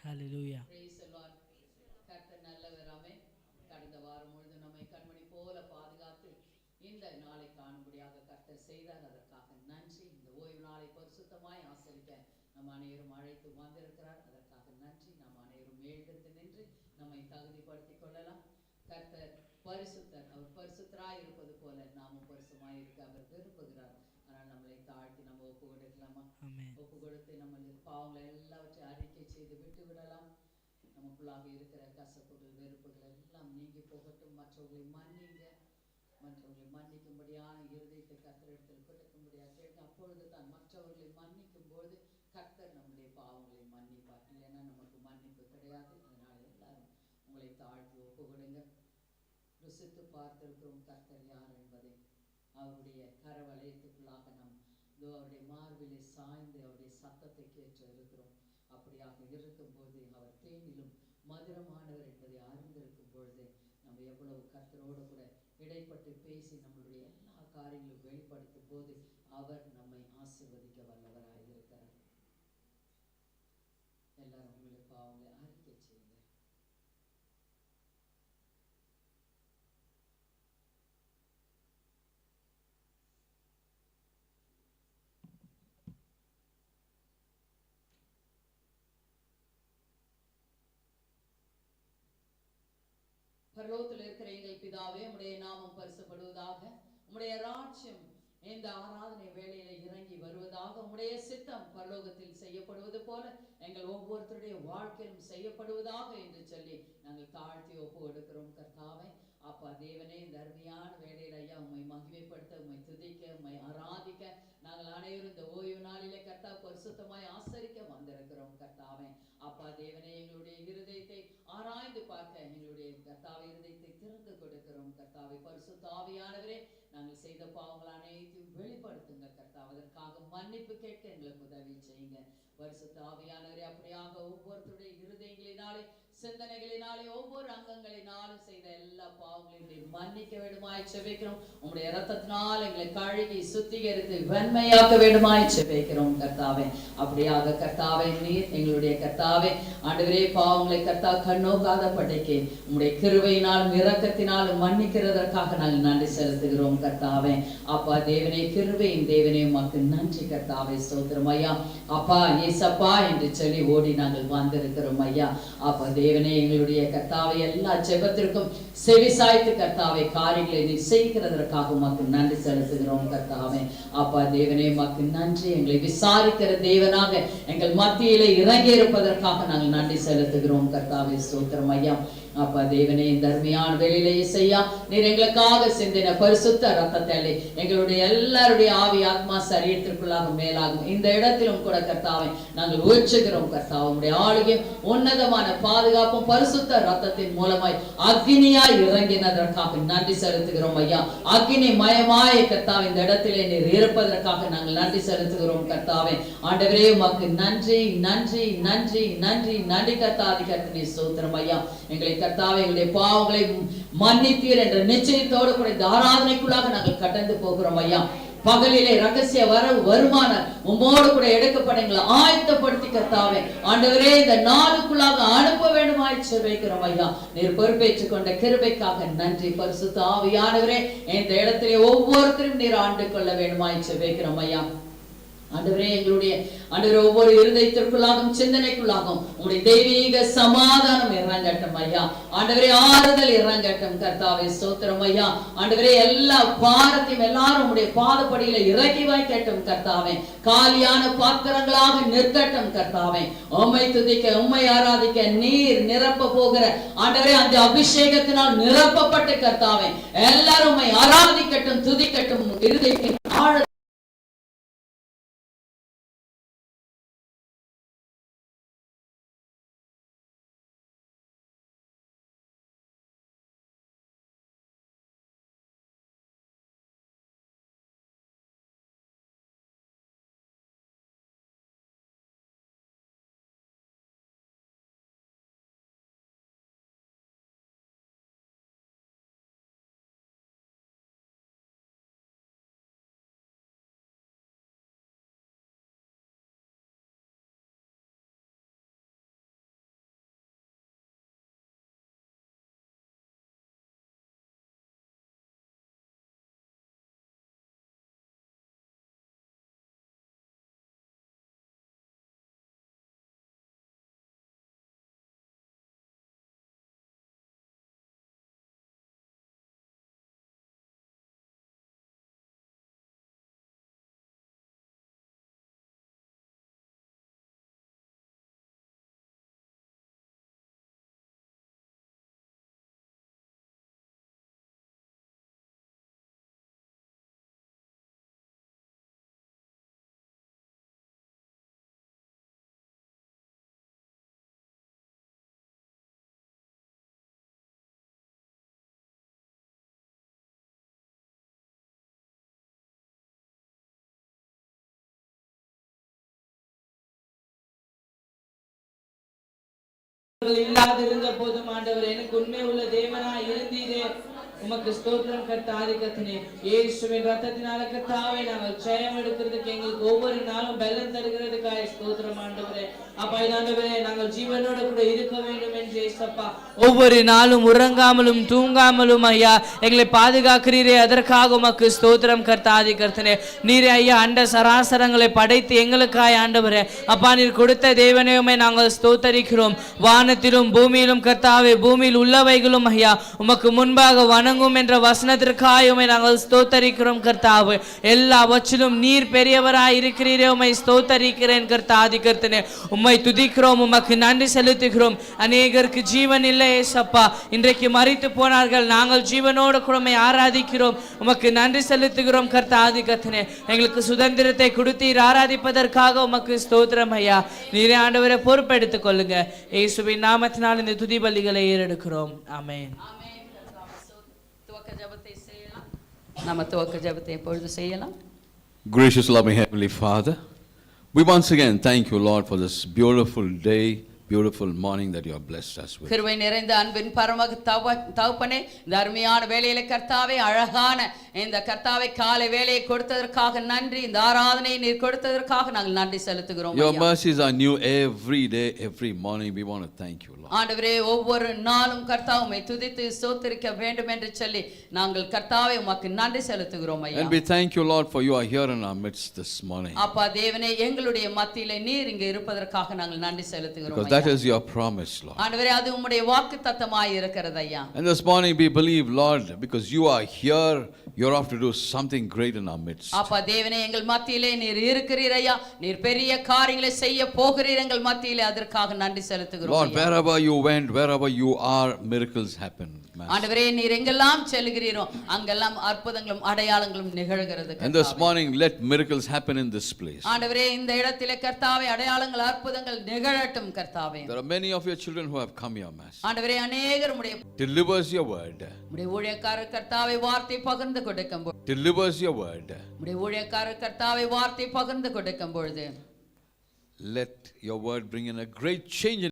Hallelujah. Praise the Lord. கர்த்தர் நல்லவராமே. கடந்த வாரம் முழுதும் நம்மை கண்மணி போல பாதுகாத்து இந்த நாளை காணும்படியாக கர்த்தர் செய்தார். அதற்காக நன்றி. இந்த ஓய்வு நாளை பரிசுத்தமாய் ஆசரிக்க நம் அனைவரும் அழைத்து வந்திருக்கிறார். அதற்காக நன்றி. நாம் அனைவரும் எழுந்திருந்து நின்று நம்மை தகுதிப்படுத்திக் கொள்ளலாம். கர்த்தர் பரிசுத்தர். அவர் பரிசுத்தராய் இருப்பது போல நாமும் பரிசுமாய் இருக்க அவர் விரும்புகிறார். ஆனால் நம்மளை தாழ்த்தி நம்ம ஒப்பு கொடுக்கலாமா? ஒப்பு கொடுத்து நம்மளுடைய பாவங்களை எல்லாவற்றையும் அறிக்கை செய்து விட்டு விடலாம். நமக்குள்ளாக இருக்கிற கசப்புகள் வெறுப்புகள் எல்லாம் நீங்கி போகட்டும். மற்றவர்களை மன்னிங்க. மற்றவர்களை மன்னிக்கும்படியான இருதயத்தை கர்த்தரிடத்தில் கொடுக்கும்படியாக கேட்க. அப்பொழுது தான் மற்றவர்களை மன்னிக்கும் பொழுது கர்த்தர் நம்முடைய பாவங்களை மன்னிப்பார். இல்லைன்னா நமக்கு மன்னிப்பு கிடையாது. அதனால எல்லாரும் உங்களை தாழ்த்தி ஒப்பு கொடுங்க. ருசித்து பார்த்திருக்கிறோம் கர்த்தர் யார் என்பதை. அவருடைய கரவலயத்துக்குள்ளாக நாம் அவருடைய மார்பிலே சாய்ந்து அவருடைய சத்தத்தை கேட்டு இருக்கிறோம். அப்படியாக இருக்கும்போது அவர் தேனிலும் மதுரமானவர் என்பதை அறிந்திருக்கும் பொழுது நம்ம எவ்வளவு கர்த்தரோடு கூட இடைப்பட்டு பேசி நம்மளுடைய எல்லா காரியங்களும் வெளிப்படுத்தும் போது அவர் நம்மை ஆசீர்வதிக்க வல்லவராக இருக்கிறார். எல்லாரும் உங்களுக்கு அவங்களை அறிக்கை செய்யுங்க. பரலோகத்தில் இருக்கிற எங்கள் பிதாவே, உம்முடைய நாமம் பரிசுப்படுவதாக. உம்முடைய ராஜ்யம் இந்த ஆராதனை வேளையில இறங்கி வருவதாக. உம்முடைய சித்தம் பரலோகத்தில் செய்யப்படுவது போல எங்கள் ஒவ்வொருத்தருடைய வாழ்க்கையிலும் செய்யப்படுவதாக என்று சொல்லி நாங்கள் தாழ்த்தி ஒப்பு எடுக்கிறோம் கர்த்தாவே. அப்பா தேவனே, இந்த அருமையான வேளையில் ஐயா உம்மை மகிமைப்படுத்த, உம்மை துதிக்க, உம்மை ஆராதிக்க நாங்கள் அனைவரும் இந்த ஓய்வு நாளிலே கர்த்தா பரிசுத்தமாய் ஆசரிக்க வந்திருக்கிறோம் கர்த்தாவே. அப்பா தேவனே, எங்களுடைய இருதயத்தை ஆராய்ந்து பார்க்க எங்களுடைய கர்த்தாவை இருதயத்தை திறந்து கொடுக்கிறோம் கர்த்தாவை. பரிசுத்த ஆவியானவரே, நாங்கள் செய்த பாவங்கள் அனைத்தையும் வெளிப்படுத்துங்க கர்த்தாவை. அதற்காக மன்னிப்பு கேட்க எங்களுக்கு உதவி செய்யுங்க பரிசுத்த ஆவியானவரே. அப்படியாக ஒவ்வொருத்தருடைய இருதயங்களினாலே, சிந்தனைகளினாலே, ஒவ்வொரு அங்கங்களினாலும் செய்த எல்லா பாவங்களையும் மன்னிக்க வேண்டுமாய் செபிக்கிறோம். உங்களுடைய இரத்தத்தினால் எங்களை கழுகி சுத்திகரித்து வெண்மையாக்க வேண்டுமாய் செபிக்கிறோம் கர்த்தாவே. அப்படியாக கர்த்தாவே, நீர் எங்களுடைய கர்த்தாவே ஆண்டவரே பாவங்களை கர்த்தா கண்ணோக்காத படைக்கு உங்களுடைய கிருபையினாலும் இரக்கத்தினாலும் மன்னிக்கிறதற்காக நாங்கள் நன்றி செலுத்துகிறோம் கர்த்தாவே. அப்பா தேவனே, கிருபையின் தேவனே, உமக்கு நன்றி கர்த்தாவே. ஸ்தோத்திரம் ஐயா. அப்பா ஏசப்பா என்று சொல்லி ஓடி நாங்கள் வந்திருக்கிறோம் ஐயா. அப்பா தேவனே, எங்களுடைய கர்த்தாவை எல்லா ஜெபத்திற்கும் செவிசாய்த்து கர்த்தாவை காரியங்களை நீ செய்கிறதற்காக உமக்கு நன்றி செலுத்துகிறோம் கர்த்தாவே. அப்பா தேவனே, உமக்கு நன்றி. எங்களை விசாரிக்கிற தேவனாக எங்கள் மத்தியிலே இறங்கி இருப்பதற்காக நாங்கள் நன்றி செலுத்துகிறோம் கர்த்தாவே. ஸ்தோத்திரம் ஐயா. அப்பா தேவனே, இந்த அருமையான வேளையிலே செய்யா நீர் எங்களுக்காக சிந்தின பரிசுத்த ரத்தத்தை எங்களுடைய எல்லாருடைய ஆவி ஆத்மா சரீரத்திற்குள்ளாக மேலாகும் இந்த இடத்திலும் கூட கர்த்தாவை நாங்கள் ஊற்றுகிறோம் கர்த்தாவை. உங்களுடைய ஆளுகையும் உன்னதமான பாதுகாப்பும் பரிசுத்த ரத்தத்தின் மூலமாய் அக்னியாய் இறங்கினதற்காக நன்றி செலுத்துகிறோம் ஐயா. அக்னி மயமாய கர்த்தாவை இந்த இடத்திலே நீர் இருப்பதற்காக நாங்கள் நன்றி செலுத்துகிறோம் கர்த்தாவே. ஆண்டவரே, உமக்கு நன்றி நன்றி நன்றி நன்றி நன்றி கர்த்தாதி கர்த்தனே. ஸ்தோத்திரம் ஐயா. எங்களை கர்த்தாவே எங்களுடைய பாவங்களை மன்னித்தீர் என்ற நிச்சயத்தோடு கூட இந்த ஆராதனைக்குள்ளாக நாங்கள் கடந்து போகிறோம் ஐயா. பகலிலே ரகசிய வருமானம் உம்மோடு கூட எடுக்கப்பட எங்களை ஆயத்தப்படுத்தி கர்த்தாவே ஆண்டவரே இந்த நாளுக்குள்ளாக அனுப்ப வேண்டுமாய் செபிக்கிறோம் ஐயா. நீர் பொறுப்பேற்றுக் கொண்ட கிருபைக்காக நன்றி. பரிசுத்த ஆவியானவரே, இந்த இடத்திலே ஒவ்வொருத்தரும் நீர் ஆண்டு கொள்ள வேண்டுமாய் செபிக்கிறோம் ஐயா. ஆண்டவரே, எங்களுடைய ஆண்டவரே ஒவ்வொரு இருதயத்திற்குள்ளாகவும் சிந்தனைக்குள்ளாகவும் உங்களுடைய தெய்வீக சமாதானம் இறங்கட்டும் ஐயா. ஆண்டவரே ஆறுதல் இறங்கட்டும் கர்த்தாவே. ஸ்தோத்திரம் ஐயா. ஆண்டவரே எல்லா பாரத்தையும் எல்லாரும் உங்களுடைய பாதப்படியில இறக்கி வைக்கட்டும் கர்த்தாவே. காலியான பாத்திரங்களாக நிற்கட்டும் கர்த்தாவே. உம்மை துதிக்க, உம்மை ஆராதிக்க நீர் நிரப்ப போகிற ஆண்டவரே அந்த அபிஷேகத்தினால் நிரப்பப்பட்ட கர்த்தாவே எல்லாரும் உம்மை ஆராதிக்கட்டும், துதிக்கட்டும். இருதயத்தின் இல்லாதிருந்த போதும் ஆண்டவர் எனக்கு உண்மை உள்ள தேவனாய் இருந்தீரே. உமக்கு ஸ்தோத்திரம் கர்த்தாதி கர்த்தனே. இயேசுவின் ரத்தத்தினால கர்த்தாவே நாங்கள் ஜெயம் எடுக்கிறதுக்கு எங்களுக்கு ஒவ்வொரு நாளும் பலன் தருகிறதுக்காக ஸ்தோத்திரம் ஆண்டவரே. அப்பா ஆண்டவரே நாங்கள் ஜீவனோட கூட இருக்க வேண்டும் என்று இயேசப்பா ஒவ்வொரு நாளும் உறங்காமலும் தூங்காமலும் ஐயா எங்களை பாதுகாக்கிறீரே, அதற்காக உமக்கு ஸ்தோத்திரம் கர்த்தாதி கர்த்தனே. நீரே ஐயா அண்ட சராசரங்களை படைத்து எங்களுக்காய் ஆண்டவரே அப்பா நீர் கொடுத்த தேவனையுமே நாங்கள் ஸ்தோத்தரிக்கிறோம். வானத்திலும் பூமியிலும் கர்த்தாவே பூமியில் உள்ளவைகளும் ஐயா உமக்கு முன்பாக வணங்கும் என்ற வசனத்திற்காயுமே நாங்கள் ஸ்தோத்தரிக்கிறோம் கர்த்தாவே. எல்லாவற்றிலும் நீர் பெரியவராய் இருக்கிறீரே, உம்மை ஸ்தோத்தரிக்கிறேன் கர்த்தாதி கர்த்தனே. உம்மை துதிக்கிறோம், உமக்கு நன்றி செலுத்துகிறோம். அநேகருக்கு ஜீவன் இல்லை ஏசப்பா, இன்றைக்கு மரித்து போனார்கள், நாங்கள் ஜீவனோடு கூட உம்மை ஆராதிக்கிறோம், உமக்கு நன்றி செலுத்துகிறோம் கர்த்தாதி கர்த்தனே. எங்களுக்கு சுதந்திரத்தை கொடுத்தீர், ஆராதிப்பதற்காக உமக்கு ஸ்தோத்திரம் ஐயா. நீரே ஆண்டவரை பொறுப்பெடுத்துக் கொள்ளுங்க. இயேசுவின் நாமத்தினால் இந்த துதி பலிகளை ஏறெடுக்கிறோம். ஆமென். நம்ம துவக்க ஜெபத்தை எப்பொழுது செய்யலாம்? Gracious loving Heavenly Father, we once again thank you, Lord, for this beautiful day, beautiful morning that you have blessed us with. கிருபை நிறைந்த அன்பின் பரம தகப்பனே, இந்த அருமையான வேளையிலே கர்த்தாவே அழகான இந்த கர்த்தாவே காலை வேளையை கொடுத்ததற்காக நன்றி. இந்த ஆராதனையை நீர் கொடுத்ததற்காக நாங்கள் நன்றி செலுத்துகிறோம். Your mercies are new every day, every morning. We want to thank you, Lord. ஆண்டவரே ஒவ்வொரு நாளும் கர்த்தாவே உம்மை துதித்து ஸ்தோத்திரிக்க வேண்டும் என்று சொல்லி நாங்கள் கர்த்தாவே உமக்கு நன்றி செலுத்துகிறோம் ஐயா. And we thank you, Lord, for you are here in our midst this morning. அப்பா தேவனே எங்களுடைய மத்தியிலே நீர் இங்கே இருப்பதற்காக நாங்கள் நன்றி செலுத்துகிறோம். Because that is your promise, Lord. ஆண்டவரே அது உம்முடைய வாக்குத்தத்தமாய் இருக்கிறது ஐயா. And this morning we believe, Lord, because you are here, you're off to do something great in our midst. அப்பா தேவனே எங்கள் மத்தியிலே நீர் இருக்கிறீர் ஐயா, நீர் பெரிய காரியங்களை செய்ய போகிறீர் எங்கள் மத்தியிலே, அதற்காக நன்றி செலுத்துகிறோம். Lord, wherever you went, wherever you are, miracles happen. ஆண்டவரே நீர் எங்கெல்லாம் செல்கிறீரோ அங்கெல்லாம் அற்புதங்களும் அடையாளங்களும் நிகழ்கிறது. And this morning let miracles happen in this place. ஆண்டவரே இந்த இடத்திலே கர்த்தாவே அடையாளங்கள் அற்புதங்கள் நிகழட்டும் கர்த்தாவே. There are many of your children who have come here, Master. ஆண்டவரே அநேகர் உம்முடைய Delivers your word. உம்முடைய ஊழியக்காரர் கர்த்தாவே வார்த்தை பகிர்ந்து கொடுக்கும் பொழுது Delivers your word. உம்முடைய ஊழியக்காரர் கர்த்தாவே வார்த்தை பகிர்ந்து கொடுக்கும் பொழுது Let your word bring in a great change in